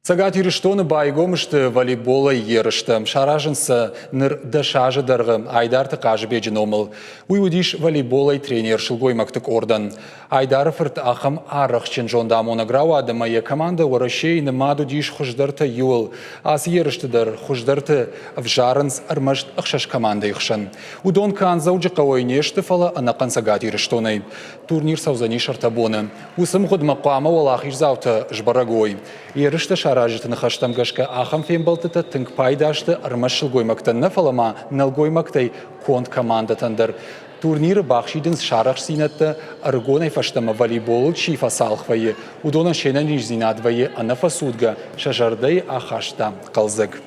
Сагат юриштоны байгомышты волейбола ерышты. Шаражынсы ныр дашажы дарғы Айдарты қажы бежін омыл. Уйудиш волейболай тренер шылгоймактык ордан. Айдарыфырт ақым арықчын жонда монограу адымайы команда орашейні маду диш хұждырты юл. Ас ерыштыдыр хұждырты вжарынс армашт ақшаш команда иқшын. Удон канза уджыққа ойнешті фала анақан сагат юриштоны. Турнир саузани шартабоны. Усым ғұд мақуама олақ ирзауты жбарагой. Ерышты шаражытыны хаштамгашка ахам фембалтыты тынк пайдашты армашыл гоймактанны фалама налгоймактай конт командатандар. Турниры бақшидын шарах синатты аргонай фаштама волейбол чифа салхвайы. Удона шенен рижзинадвайы анафа судга шажардай ахашта қалзык.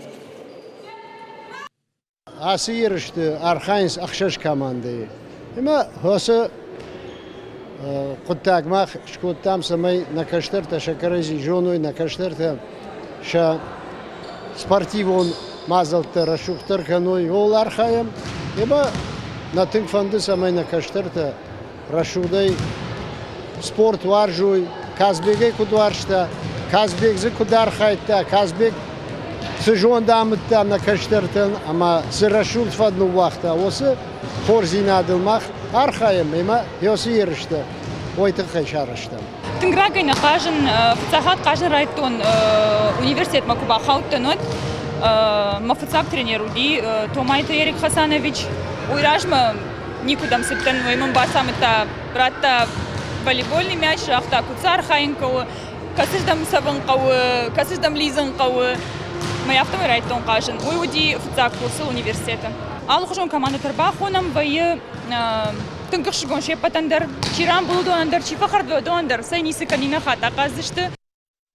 Асы ерышты архайнс ақшаш команды. Има хосы Құттағмақ шкоттам самай накаштырта шакарази жоной накаштырта ша спортивон мазалты рашуқтыр каной ол архаям. Еба на тынк фанды самай накаштырта рашудай спорт варжуй, казбегай кудваршта, казбегзы кудархайта, казбег сыжон дамытта накаштыртын, ама сырашулт фадну вахта, осы хорзинадылмақ архаям, ема yosi yerishdi. Oytıq xəşarışdım. Тынграгайна қажын, фцахат қажын райтон университет макуба хаутtanot, мафцак тренеруди, Томайто Ерик Хасанович, уйражма никудам септен моимам басам это братта волейбольный мяч, ахта куцар хайнкау, касыждам саванкау, касыждам лизанкау, моя автомой райтон қажын. Уйуди фцак курсы университета. Ал хожон команда тарба хонам вайы тынкыш шигон шепатандар, чиран булду андар, чифахар дуандар, сайнисы канина хата казышты.